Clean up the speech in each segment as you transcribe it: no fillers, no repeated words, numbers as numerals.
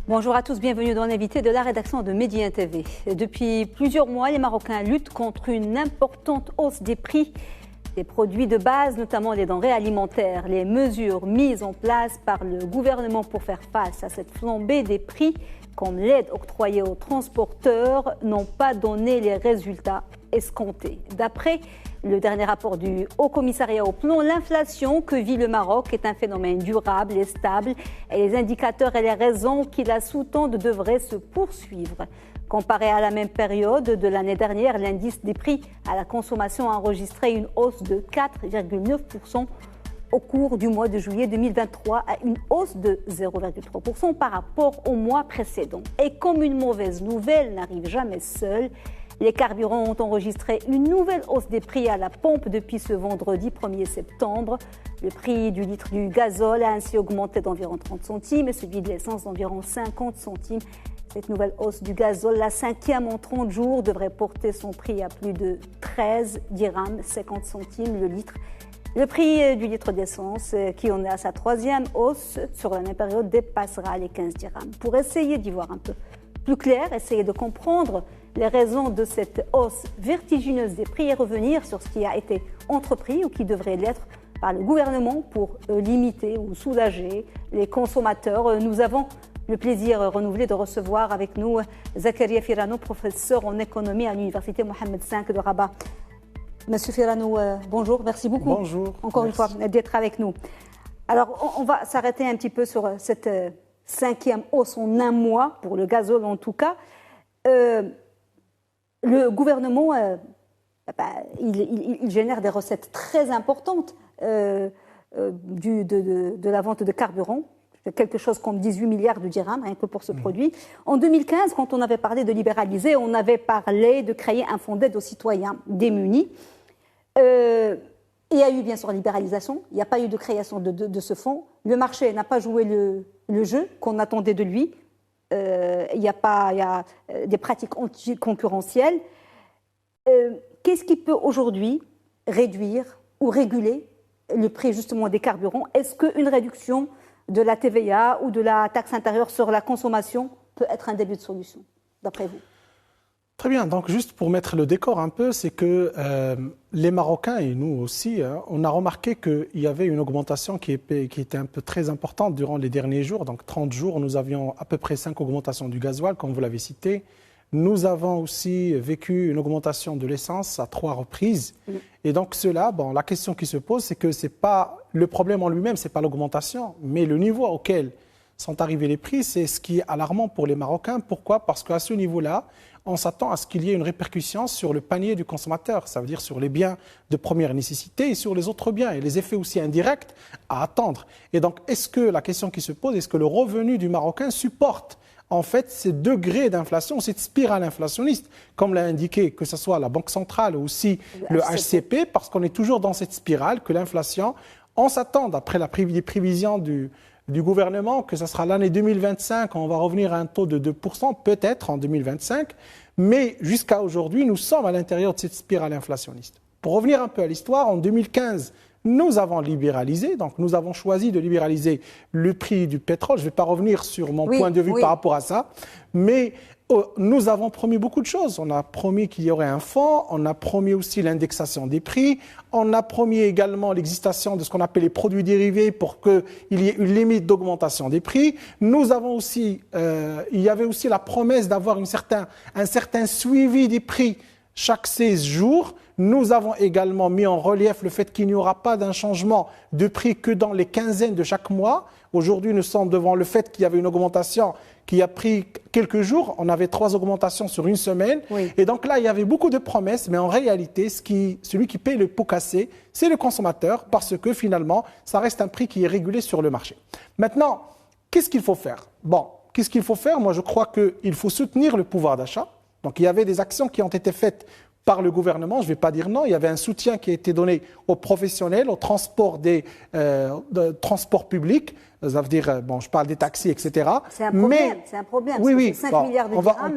Bonjour à tous, bienvenue dans l'invité de la rédaction de Médien TV. Depuis plusieurs mois, les Marocains luttent contre une importante hausse des prix des produits de base, notamment les denrées alimentaires. Les mesures mises en place par le gouvernement pour faire face à cette flambée des prix, comme l'aide octroyée aux transporteurs, n'ont pas donné les résultats escomptés. D'après le dernier rapport du Haut Commissariat au Plan, l'inflation que vit le Maroc est un phénomène durable et stable et les indicateurs et les raisons qui la sous-tendent devraient se poursuivre. Comparé à la même période de l'année dernière, l'indice des prix à la consommation a enregistré une hausse de 4,9% au cours du mois de juillet 2023 à une hausse de 0,3% par rapport au mois précédent. Et comme une mauvaise nouvelle n'arrive jamais seule, les carburants ont enregistré une nouvelle hausse des prix à la pompe depuis ce vendredi 1er septembre. Le prix du litre du gazole a ainsi augmenté d'environ 30 centimes et celui de l'essence d'environ 50 centimes. Cette nouvelle hausse du gazole, la cinquième en 30 jours, devrait porter son prix à plus de 13 dirhams, 50 centimes le litre. Le prix du litre d'essence, qui en est à sa troisième hausse sur la même période, dépassera les 15 dirhams. Pour essayer d'y voir un peu plus clair, essayer de comprendre les raisons de cette hausse vertigineuse des prix et revenir sur ce qui a été entrepris ou qui devrait l'être par le gouvernement pour limiter ou soulager les consommateurs. Nous avons le plaisir renouvelé de recevoir avec nous Zakaria Firano, professeur en économie à l'université Mohamed V de Rabat. Monsieur Firano, bonjour, merci beaucoup. Bonjour. Encore merci. Une fois d'être avec nous. Alors, on va s'arrêter un petit peu sur cette cinquième hausse en un mois, pour le gazole en tout cas. Le gouvernement, il génère des recettes très importantes de la vente de carburant, quelque chose comme 18 milliards de dirhams, rien que pour ce produit. En 2015, quand on avait parlé de libéraliser, on avait parlé de créer un fonds d'aide aux citoyens démunis. Il y a eu bien sûr libéralisation, il n'y a pas eu de création de ce fonds. Le marché n'a pas joué le jeu qu'on attendait de lui. Il y a des pratiques anticoncurrentielles. Qu'est-ce qui peut aujourd'hui réduire ou réguler le prix justement des carburants? Est-ce qu'une réduction de la TVA ou de la taxe intérieure sur la consommation peut être un début de solution, d'après vous? Très bien, donc juste pour mettre le décor un peu, c'est que les Marocains et nous aussi, on a remarqué qu'il y avait une augmentation qui était un peu très importante durant les derniers jours. Donc 30 jours, nous avions à peu près 5 augmentations du gasoil, comme vous l'avez cité. Nous avons aussi vécu une augmentation de l'essence à 3 reprises. Et donc cela, la question qui se pose, c'est que c'est pas le problème en lui-même, c'est pas l'augmentation, mais le niveau auquel sont arrivés les prix, c'est ce qui est alarmant pour les Marocains. Pourquoi? Parce qu'à ce niveau-là, on s'attend à ce qu'il y ait une répercussion sur le panier du consommateur, ça veut dire sur les biens de première nécessité et sur les autres biens, et les effets aussi indirects à attendre. Et donc, est-ce que la question qui se pose, est-ce que le revenu du Marocain supporte en fait ces degrés d'inflation, cette spirale inflationniste, comme l'a indiqué que ce soit la Banque centrale ou aussi le HCP, parce qu'on est toujours dans cette spirale, que l'inflation, on s'attend, d'après les prévisions du gouvernement, que ce sera l'année 2025, on va revenir à un taux de 2%, peut-être en 2025, mais jusqu'à aujourd'hui, nous sommes à l'intérieur de cette spirale inflationniste. Pour revenir un peu à l'histoire, en 2015, nous avons libéralisé, donc nous avons choisi de libéraliser le prix du pétrole. Je ne vais pas revenir sur mon point de vue par rapport à ça, mais nous avons promis beaucoup de choses. On a promis qu'il y aurait un fonds, on a promis aussi l'indexation des prix, on a promis également l'existence de ce qu'on appelle les produits dérivés pour qu'il y ait une limite d'augmentation des prix. Nous avons aussi, il y avait aussi la promesse d'avoir un certain suivi des prix chaque 16 jours. Nous avons également mis en relief le fait qu'il n'y aura pas d'un changement de prix que dans les quinzaines de chaque mois. Aujourd'hui, nous sommes devant le fait qu'il y avait une augmentation qui a pris quelques jours. On avait 3 augmentations sur une semaine. Oui. Et donc là, il y avait beaucoup de promesses, mais en réalité, celui qui paye le pot cassé, c'est le consommateur, parce que finalement, ça reste un prix qui est régulé sur le marché. Maintenant, qu'est-ce qu'il faut faire? Qu'est-ce qu'il faut faire? Moi, je crois qu'il faut soutenir le pouvoir d'achat. Donc, il y avait des actions qui ont été faites par le gouvernement, je ne vais pas dire non, il y avait un soutien qui a été donné aux professionnels, au transport transports publics, ça veut dire, je parle des taxis, etc. C'est un problème, c'est un problème. Oui, 5 milliards de dirhams,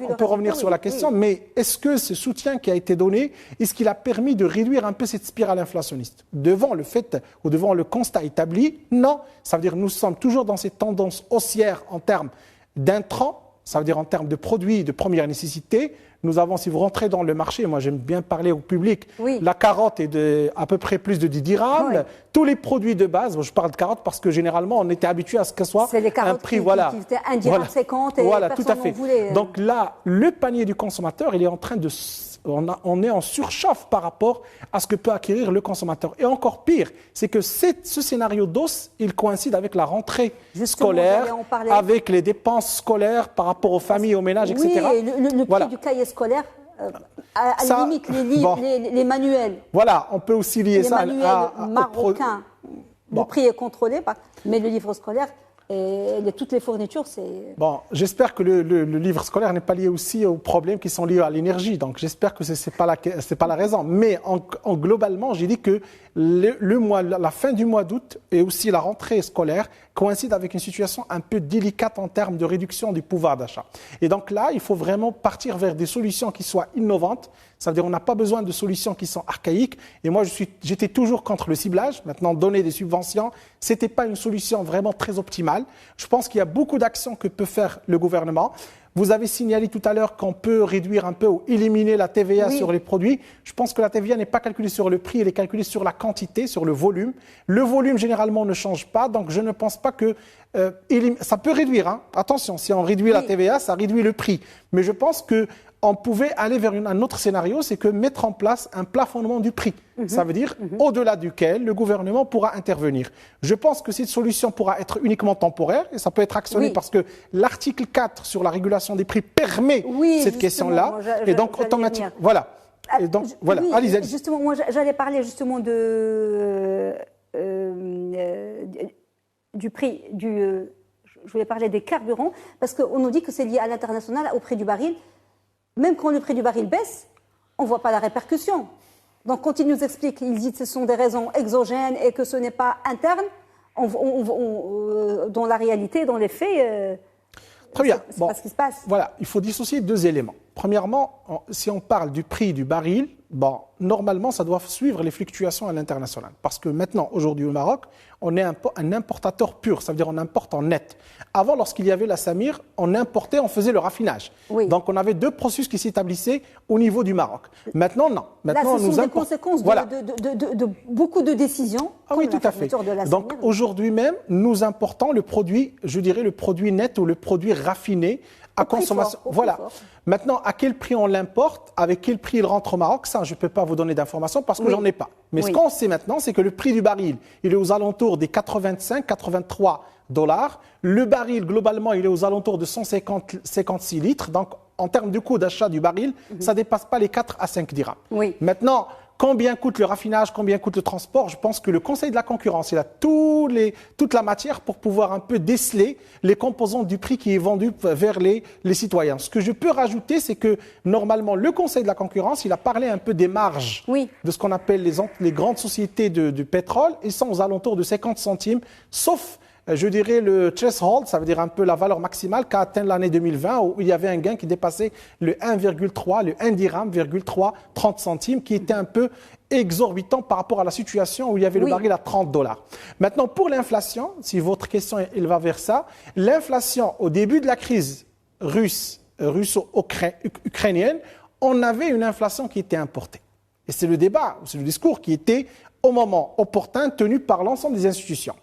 on peut revenir sur la question, mais est-ce que ce soutien qui a été donné, est-ce qu'il a permis de réduire un peu cette spirale inflationniste? Devant le fait, ou devant le constat établi, non. Ça veut dire que nous sommes toujours dans cette tendance haussière en termes d'intrants, ça veut dire en termes de produits de première nécessité. Nous avons, si vous rentrez dans le marché, moi j'aime bien parler au public, la carotte est à peu près plus de 10 dirhams. Tous les produits de base, je parle de carotte parce que généralement on était habitué à ce que ce soit un prix, qui étaient 1 dirham 50 et tout à fait. Voulait. Donc là, le panier du consommateur, il est en train de... On est en surchauffe par rapport à ce que peut acquérir le consommateur. Et encore pire, c'est que ce scénario d'os, il coïncide avec la rentrée scolaire, avec les dépenses scolaires par rapport aux familles, aux ménages, etc. Oui, le prix du cahier scolaire, à la limite, les manuels. Voilà, on peut aussi lier ça manuels marocains. Le prix est contrôlé, mais le livre scolaire... Et toutes les fournitures, c'est... Bon, j'espère que le livre scolaire n'est pas lié aussi aux problèmes qui sont liés à l'énergie. Donc, j'espère que ce n'est pas la raison. Mais globalement, j'ai dit que la fin du mois d'août et aussi la rentrée scolaire coïncident avec une situation un peu délicate en termes de réduction du pouvoir d'achat. Et donc là, il faut vraiment partir vers des solutions qui soient innovantes. Ça veut dire qu'on n'a pas besoin de solutions qui sont archaïques. Et moi, j'étais toujours contre le ciblage. Maintenant, donner des subventions, ce n'était pas une solution vraiment très optimale. Je pense qu'il y a beaucoup d'actions que peut faire le gouvernement. Vous avez signalé tout à l'heure qu'on peut réduire un peu ou éliminer la TVA sur les produits. Je pense que la TVA n'est pas calculée sur le prix, elle est calculée sur la quantité, sur le volume. Le volume, généralement, ne change pas. Donc, je ne pense pas que... ça peut réduire. Hein. Attention, si on réduit la TVA, ça réduit le prix. Mais je pense qu'on pouvait aller vers un autre scénario, c'est que mettre en place un plafonnement du prix. Ça veut dire au-delà duquel le gouvernement pourra intervenir. Je pense que cette solution pourra être uniquement temporaire et ça peut être actionné parce que l'article 4 sur la régulation des prix permet cette question-là. Et donc, automatiquement... Voilà. Et donc, voilà. Allez-y. Justement, moi, j'allais parler justement du prix je voulais parler des carburants parce qu'on nous dit que c'est lié à l'international, au prix du baril. Même quand le prix du baril baisse, on ne voit pas la répercussion. Donc, quand il nous explique, il dit que ce sont des raisons exogènes et que ce n'est pas interne, dans la réalité, dans les faits, très bien. C'est pas ce qui se passe. Voilà, il faut dissocier deux éléments. Premièrement, si on parle du prix du baril, normalement, ça doit suivre les fluctuations à l'international. Parce que maintenant, aujourd'hui au Maroc, on est un importateur pur, ça veut dire on importe en net. Avant, lorsqu'il y avait la Samir, on importait, on faisait le raffinage. Donc, on avait deux processus qui s'établissaient au niveau du Maroc. Maintenant, non. Maintenant, là, ce sont des conséquences de beaucoup de décisions. Oui, tout à fait. Donc, aujourd'hui même, nous importons le produit, je dirais le produit net ou le produit raffiné à consommation. Voilà. Maintenant, à quel prix on l'importe, avec quel prix il rentre au Maroc, ça, je ne peux pas vous donner d'informations parce que j'en ai pas. Mais ce qu'on sait maintenant, c'est que le prix du baril, il est aux alentours des 85-83 dollars. Le baril, globalement, il est aux alentours de 156 litres. Donc, en termes de coût d'achat du baril, ça ne dépasse pas les 4 à 5 dirhams. Maintenant, combien coûte le raffinage, combien coûte le transport? Je pense que le Conseil de la concurrence, il a toute la matière pour pouvoir un peu déceler les composantes du prix qui est vendu vers les citoyens. Ce que je peux rajouter, c'est que normalement, le Conseil de la concurrence, il a parlé un peu des marges de ce qu'on appelle les grandes sociétés de pétrole. Ils sont aux alentours de 50 centimes, sauf... je dirais le threshold, ça veut dire un peu la valeur maximale qu'a atteint l'année 2020 où il y avait un gain qui dépassait le 1,3, le 1 dirham, 30 centimes, qui était un peu exorbitant par rapport à la situation où il y avait le baril à 30 dollars. Maintenant, pour l'inflation, si votre question elle va vers ça, l'inflation au début de la crise russo-ukrainienne, on avait une inflation qui était importée. Et c'est le débat, c'est le discours qui était au moment opportun tenu par l'ensemble des institutions.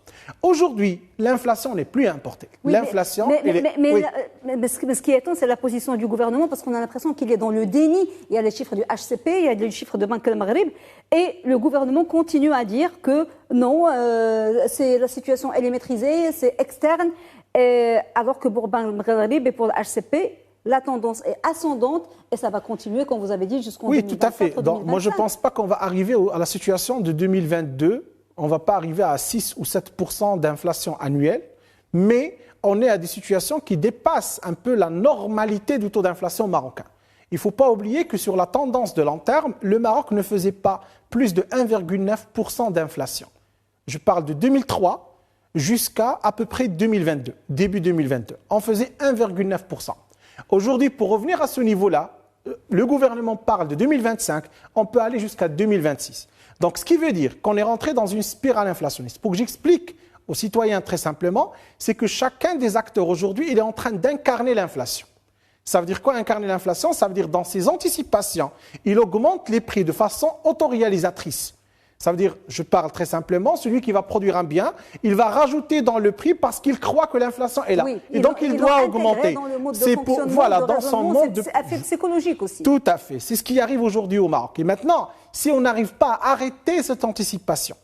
Aujourd'hui, l'inflation n'est plus importée. L'inflation, mais ce qui est étonnant, c'est la position du gouvernement parce qu'on a l'impression qu'il est dans le déni. Il y a les chiffres du HCP, il y a les chiffres de Banque al-Maghrib et le gouvernement continue à dire que non, la situation elle est maîtrisée, c'est externe, alors que pour Banque al-Maghrib et pour le HCP, la tendance est ascendante et ça va continuer, comme vous avez dit, jusqu'en 2024. Oui, tout à fait. Donc, moi, je ne pense pas qu'on va arriver à la situation de 2022. On ne va pas arriver à 6 ou 7% d'inflation annuelle, mais on est à des situations qui dépassent un peu la normalité du taux d'inflation marocain. Il ne faut pas oublier que sur la tendance de long terme, le Maroc ne faisait pas plus de 1,9% d'inflation. Je parle de 2003 jusqu'à peu près 2022, début 2022. On faisait 1,9%. Aujourd'hui, pour revenir à ce niveau-là, le gouvernement parle de 2025, on peut aller jusqu'à 2026. Donc, ce qui veut dire qu'on est rentré dans une spirale inflationniste. Pour que j'explique aux citoyens très simplement, c'est que chacun des acteurs aujourd'hui, il est en train d'incarner l'inflation. Ça veut dire quoi incarner l'inflation? Ça veut dire dans ses anticipations, il augmente les prix de façon autoréalisatrice. Ça veut dire, je parle très simplement, celui qui va produire un bien, il va rajouter dans le prix parce qu'il croit que l'inflation est là. Oui, et donc il doit augmenter. C'est pour voilà, dans son mode de psychologique aussi. Tout à fait. C'est ce qui arrive aujourd'hui au Maroc. Et maintenant, si on n'arrive pas à arrêter cette anticipation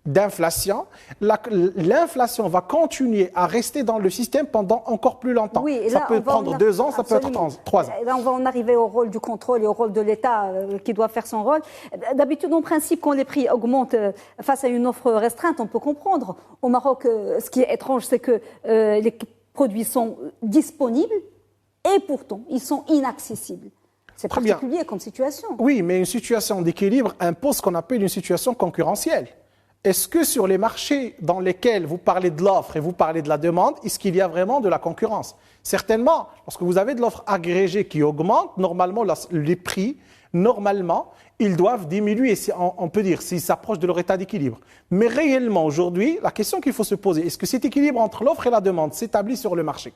d'inflation, l'inflation va continuer à rester dans le système pendant encore plus longtemps. Oui, ça peut prendre 2 ans, ça peut être 3 ans. Et là, on va en arriver au rôle du contrôle et au rôle de l'État qui doit faire son rôle. D'habitude, en principe, quand les prix augmentent face à une offre restreinte, on peut comprendre. Au Maroc, ce qui est étrange, c'est que les produits sont disponibles et pourtant, ils sont inaccessibles. C'est particulier comme situation. Oui, mais une situation d'équilibre impose ce qu'on appelle une situation concurrentielle. Est-ce que sur les marchés dans lesquels vous parlez de l'offre et vous parlez de la demande, est-ce qu'il y a vraiment de la concurrence? Certainement, lorsque vous avez de l'offre agrégée qui augmente, normalement les prix, normalement, ils doivent diminuer, on peut dire, s'ils s'approchent de leur état d'équilibre. Mais réellement, aujourd'hui, la question qu'il faut se poser, est-ce que cet équilibre entre l'offre et la demande s'établit sur le marché?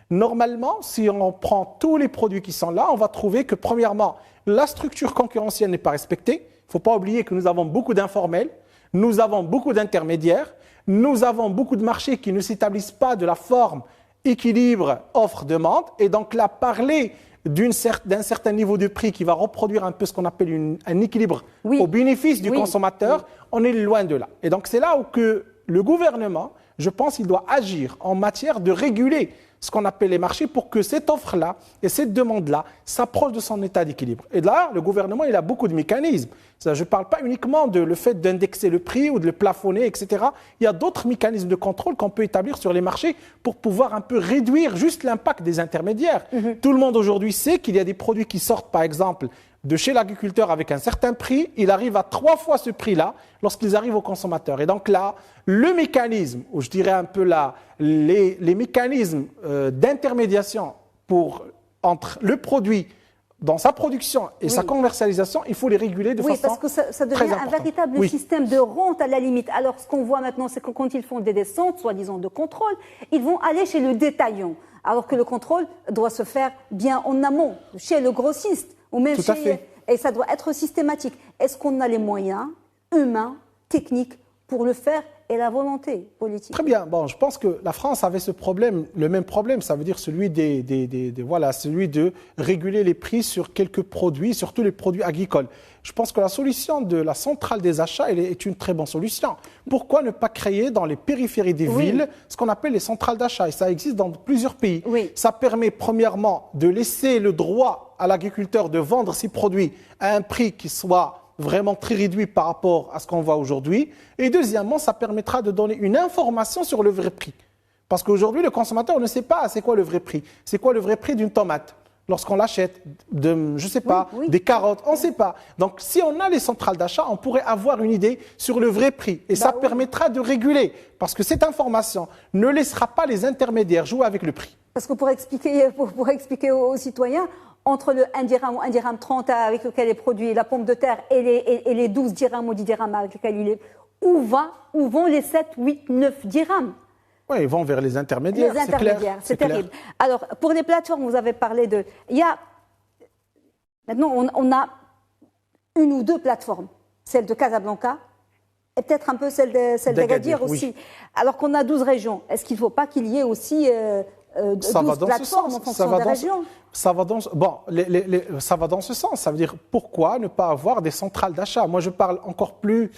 Normalement, si on prend tous les produits qui sont là, on va trouver que, premièrement, la structure concurrentielle n'est pas respectée. Il ne faut pas oublier que nous avons beaucoup d'informels. Nous avons beaucoup d'intermédiaires, nous avons beaucoup de marchés qui ne s'établissent pas de la forme équilibre offre-demande. Et donc là, parler d'un certain niveau de prix qui va reproduire un peu ce qu'on appelle un équilibre au bénéfice du consommateur, on est loin de là. Et donc c'est là où que le gouvernement, je pense, il doit agir en matière de réguler ce qu'on appelle les marchés pour que cette offre-là et cette demande-là s'approchent de son état d'équilibre. Et là, le gouvernement, il a beaucoup de mécanismes. Je ne parle pas uniquement de le fait d'indexer le prix ou de le plafonner, etc. Il y a d'autres mécanismes de contrôle qu'on peut établir sur les marchés pour pouvoir un peu réduire juste l'impact des intermédiaires. Tout le monde aujourd'hui sait qu'il y a des produits qui sortent, par exemple, de chez l'agriculteur avec un certain prix, il arrive à 3 fois ce prix-là lorsqu'ils arrivent aux consommateurs. Et donc là, le mécanisme, ou je dirais un peu là, les mécanismes d'intermédiation entre le produit dans sa production et sa commercialisation, il faut les réguler de façon très importante. Oui, parce que ça devient un véritable système de rente à la limite. Alors, ce qu'on voit maintenant, c'est que quand ils font des descentes, soi-disant de contrôle, ils vont aller chez le détaillant, alors que le contrôle doit se faire bien en amont, chez le grossiste. Ou même et ça doit être systématique. Est-ce qu'on a les moyens humains, techniques pour le faire et la volonté politique? Très bien. Bon, je pense que la France avait ce problème, le même problème, ça veut dire celui celui de réguler les prix sur quelques produits, surtout les produits agricoles. Je pense que la solution de la centrale des achats est une très bonne solution. Pourquoi ne pas créer dans les périphéries des villes ce qu'on appelle les centrales d'achat? Et ça existe dans plusieurs pays. Ça permet premièrement de laisser le droit à l'agriculteur de vendre ses produits à un prix qui soit vraiment très réduit par rapport à ce qu'on voit aujourd'hui. Et deuxièmement, ça permettra de donner une information sur le vrai prix. Parce qu'aujourd'hui, le consommateur ne sait pas c'est quoi le vrai prix. C'est quoi le vrai prix d'une tomate lorsqu'on l'achète, des carottes, on ne sait pas. Donc, si on a les centrales d'achat, on pourrait avoir une idée sur le vrai prix. Et ça permettra de réguler. Parce que cette information ne laissera pas les intermédiaires jouer avec le prix. Parce que pour expliquer aux citoyens, entre le 1 dirham ou 1 dirham 30 avec lequel est produit la pomme de terre et les 12 dirhams ou 10 dirhams avec lesquels il est, où vont les 7, 8, 9 dirhams? Oui, ils vont vers les intermédiaires. Les intermédiaires, c'est terrible. Alors, pour les plateformes, vous avez parlé de... Maintenant, on a une ou deux plateformes. Celle de Casablanca et peut-être un peu celle d'Agadir aussi. Alors qu'on a 12 régions. Est-ce qu'il ne faut pas qu'il y ait aussi 12 plateformes en fonction des régions? Ça va dans ce sens. Ça veut dire, pourquoi ne pas avoir des centrales d'achat? Moi, je parle encore plus...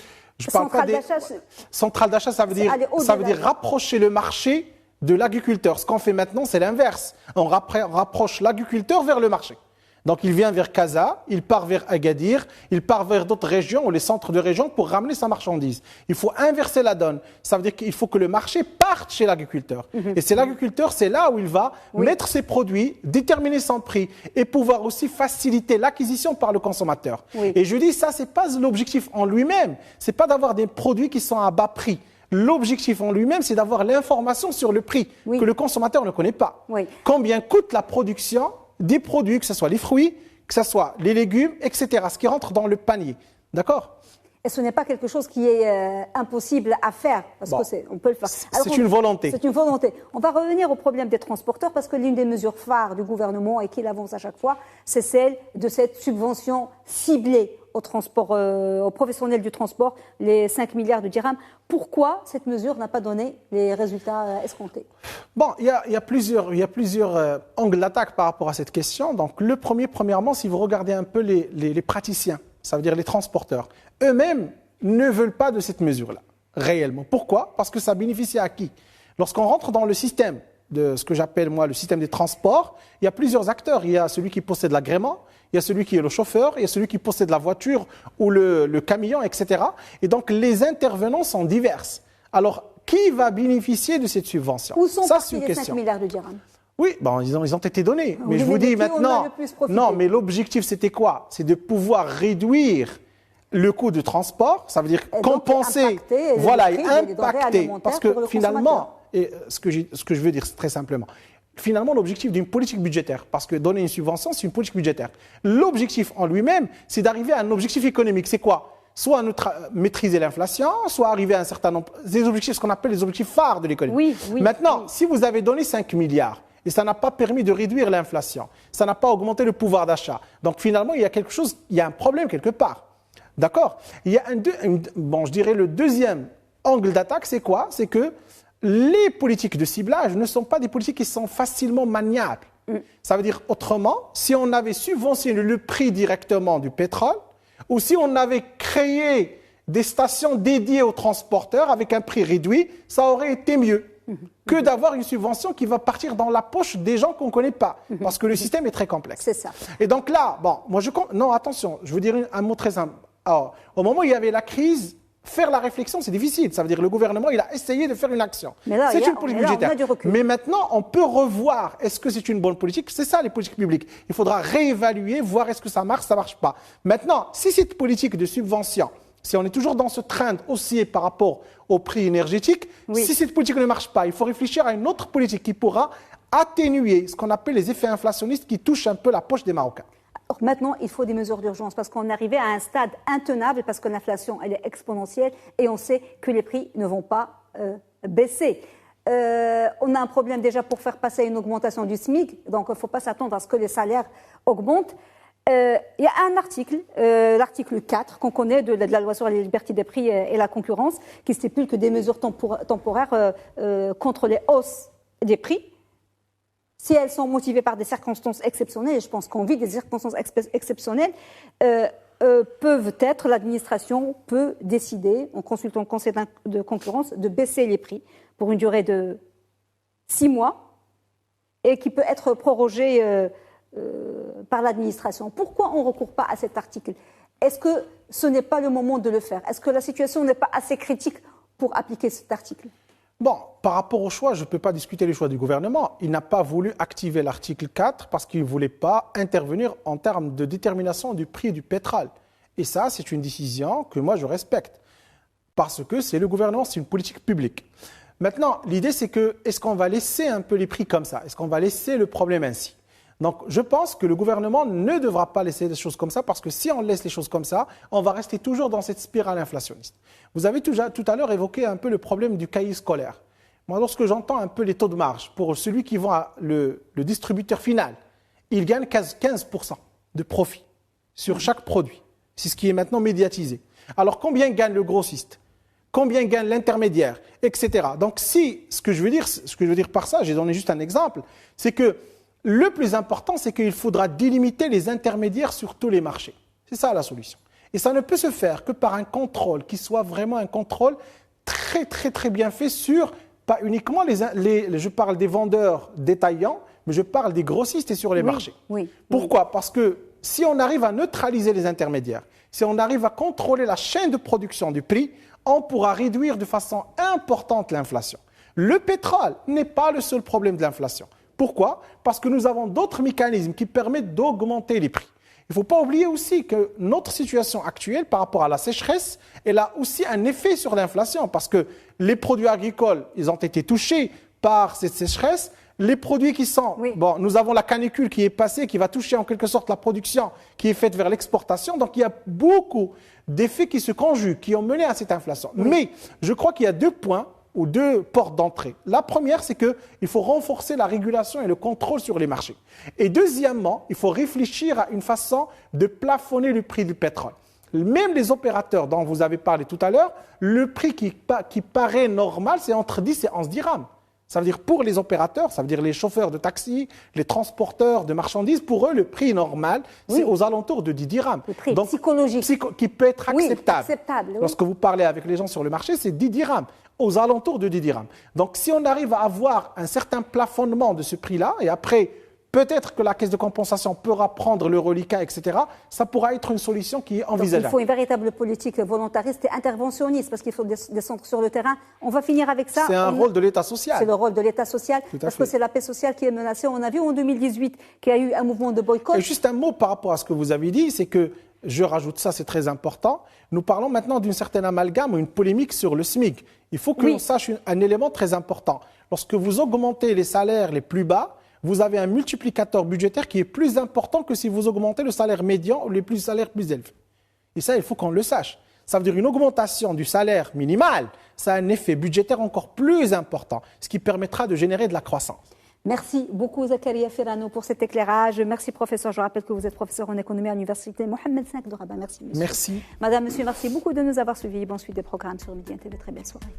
Centrale d'achat, ça veut dire rapprocher le marché de l'agriculteur. Ce qu'on fait maintenant, c'est l'inverse. On rapproche l'agriculteur vers le marché. Donc, il vient vers Casa, il part vers Agadir, il part vers d'autres régions ou les centres de région pour ramener sa marchandise. Il faut inverser la donne. Ça veut dire qu'il faut que le marché parte chez l'agriculteur. Et c'est l'agriculteur, c'est là où il va mettre ses produits, déterminer son prix et pouvoir aussi faciliter l'acquisition par le consommateur. Et je dis, ça, c'est pas l'objectif en lui-même. C'est pas d'avoir des produits qui sont à bas prix. L'objectif en lui-même, c'est d'avoir l'information sur le prix que le consommateur ne connaît pas. Combien coûte la production des produits, que ce soit les fruits, que ce soit les légumes, etc., ce qui rentre dans le panier. D'accord? Et ce n'est pas quelque chose qui est impossible à faire, parce qu'on peut le faire. C'est une volonté. C'est une volonté. On va revenir au problème des transporteurs, parce que l'une des mesures phares du gouvernement, et qu'il avance à chaque fois, c'est celle de cette subvention ciblée au transport, aux professionnels du transport, les 5 milliards de dirhams. Pourquoi cette mesure n'a pas donné les résultats escomptés? Bon, il y a plusieurs angles d'attaque par rapport à cette question. Donc, premièrement, si vous regardez un peu les praticiens, ça veut dire les transporteurs, eux-mêmes ne veulent pas de cette mesure-là, réellement. Pourquoi? Parce que ça bénéficie à qui? Lorsqu'on rentre dans le système de ce que j'appelle, moi, le système des transports, il y a plusieurs acteurs. Il y a celui qui possède l'agrément, il y a celui qui est le chauffeur, il y a celui qui possède la voiture ou le camion, etc. Et donc, les intervenants sont divers. Alors, qui va bénéficier de cette subvention? Où sont partis les 5 milliards de dirhams? Oui, bon, ils ont été donnés. Mais je vous dis maintenant, non, mais l'objectif, c'était quoi? C'est de pouvoir réduire le coût de transport, ça veut dire compenser, voilà, et impacter. Parce que finalement, ce que je veux dire très simplement, finalement, l'objectif d'une politique budgétaire, parce que donner une subvention, c'est une politique budgétaire. L'objectif en lui-même, c'est d'arriver à un objectif économique. C'est quoi? Soit maîtriser l'inflation, soit arriver à un certain nombre, des objectifs, ce qu'on appelle les objectifs phares de l'économie. Maintenant, si vous avez donné 5 milliards, et ça n'a pas permis de réduire l'inflation, ça n'a pas augmenté le pouvoir d'achat, donc finalement, il y a un problème quelque part. D'accord? Il y a je dirais le deuxième angle d'attaque, c'est quoi? C'est que les politiques de ciblage ne sont pas des politiques qui sont facilement maniables. Ça veut dire autrement, si on avait subventionné le prix directement du pétrole, ou si on avait créé des stations dédiées aux transporteurs avec un prix réduit, ça aurait été mieux que d'avoir une subvention qui va partir dans la poche des gens qu'on ne connaît pas, parce que le système est très complexe. C'est ça. Et donc là, non, attention, je veux dire un mot très simple. Alors, au moment où il y avait la crise, faire la réflexion, c'est difficile. Ça veut dire que le gouvernement, il a essayé de faire une action. C'est une politique budgétaire. Mais maintenant, on peut revoir, est-ce que c'est une bonne politique? C'est ça, les politiques publiques. Il faudra réévaluer, voir est-ce que ça marche pas. Maintenant, si cette politique de subvention, si on est toujours dans ce trend haussier par rapport au prix énergétique, si cette politique ne marche pas, il faut réfléchir à une autre politique qui pourra atténuer ce qu'on appelle les effets inflationnistes qui touchent un peu la poche des Marocains. Maintenant, il faut des mesures d'urgence parce qu'on est arrivé à un stade intenable parce que l'inflation, elle est exponentielle et on sait que les prix ne vont pas baisser. On a un problème déjà pour faire passer une augmentation du SMIC, donc il ne faut pas s'attendre à ce que les salaires augmentent. Il y a un article, l'article 4, qu'on connaît de la loi sur la liberté des prix et la concurrence, qui stipule que des mesures temporaires contre les hausses des prix, si elles sont motivées par des circonstances exceptionnelles, et je pense qu'on vit des circonstances exceptionnelles, l'administration peut décider, en consultant le Conseil de concurrence, de baisser les prix pour une durée de 6 mois et qui peut être prorogée par l'administration. Pourquoi on ne recourt pas à cet article? Est-ce que ce n'est pas le moment de le faire? Est-ce que la situation n'est pas assez critique pour appliquer cet article? Bon, par rapport au choix, je ne peux pas discuter les choix du gouvernement. Il n'a pas voulu activer l'article 4 parce qu'il ne voulait pas intervenir en termes de détermination du prix du pétrole. Et ça, c'est une décision que moi, je respecte. Parce que c'est le gouvernement, c'est une politique publique. Maintenant, l'idée, c'est que, est-ce qu'on va laisser un peu les prix comme ça? Est-ce qu'on va laisser le problème ainsi? Donc, je pense que le gouvernement ne devra pas laisser les choses comme ça parce que si on laisse les choses comme ça, on va rester toujours dans cette spirale inflationniste. Vous avez tout à l'heure évoqué un peu le problème du cahier scolaire. Moi, lorsque j'entends un peu les taux de marge pour celui qui vend le distributeur final, il gagne 15% de profit sur chaque produit. C'est ce qui est maintenant médiatisé. Alors, combien gagne le grossiste? Combien gagne l'intermédiaire? Etc. Donc, ce que je veux dire par ça, j'ai donné juste un exemple, c'est que le plus important, c'est qu'il faudra délimiter les intermédiaires sur tous les marchés. C'est ça la solution. Et ça ne peut se faire que par un contrôle qui soit vraiment un contrôle très, très, très bien fait sur, pas uniquement je parle des vendeurs détaillants, mais je parle des grossistes et sur les marchés. Pourquoi? Parce que si on arrive à neutraliser les intermédiaires, si on arrive à contrôler la chaîne de production du prix, on pourra réduire de façon importante l'inflation. Le pétrole n'est pas le seul problème de l'inflation. Pourquoi? Parce que nous avons d'autres mécanismes qui permettent d'augmenter les prix. Il ne faut pas oublier aussi que notre situation actuelle par rapport à la sécheresse, elle a aussi un effet sur l'inflation parce que les produits agricoles, ils ont été touchés par cette sécheresse. les produits qui sont... Oui. Bon, nous avons la canicule qui est passée, qui va toucher en quelque sorte la production qui est faite vers l'exportation. Donc, il y a beaucoup d'effets qui se conjuguent, qui ont mené à cette inflation. Oui. Mais je crois qu'il y a 2 points ou 2 portes d'entrée. La première, c'est qu'il faut renforcer la régulation et le contrôle sur les marchés. Et deuxièmement, il faut réfléchir à une façon de plafonner le prix du pétrole. Même les opérateurs dont vous avez parlé tout à l'heure, le prix qui paraît normal, c'est entre 10 et 11 dirhams. Ça veut dire pour les opérateurs, ça veut dire les chauffeurs de taxi, les transporteurs de marchandises, pour eux, le prix normal, c'est aux alentours de 10 dirhams. Le prix psychologique. Qui peut être acceptable. Acceptable, oui. Lorsque vous parlez avec les gens sur le marché, c'est 10 dirhams, aux alentours de 10 dirhams. Donc si on arrive à avoir un certain plafonnement de ce prix-là, et après, peut-être que la caisse de compensation pourra prendre le reliquat, etc., ça pourra être une solution qui est envisageable. Donc, il faut une véritable politique volontariste et interventionniste, parce qu'il faut descendre sur le terrain. On va finir avec ça. C'est un rôle de l'État social. C'est le rôle de l'État social, parce que c'est la paix sociale qui est menacée. On a vu en 2018 qu'il y a eu un mouvement de boycott. Et juste un mot par rapport à ce que vous avez dit, c'est que, je rajoute ça, c'est très important, nous parlons maintenant d'une certaine amalgame ou une polémique sur le SMIC. Il faut que l'on sache un élément très important. Lorsque vous augmentez les salaires les plus bas, vous avez un multiplicateur budgétaire qui est plus important que si vous augmentez le salaire médian ou les salaires plus élevés. Et ça, il faut qu'on le sache. Ça veut dire une augmentation du salaire minimal, ça a un effet budgétaire encore plus important, ce qui permettra de générer de la croissance. Merci beaucoup Zakaria Ferrano pour cet éclairage. Merci professeur. Je rappelle que vous êtes professeur en économie à l'université Mohamed V de Rabat. Merci monsieur. Merci. Madame, monsieur, merci beaucoup de nous avoir suivis. Bonne suite des programmes sur Midi TV. Très belle soirée.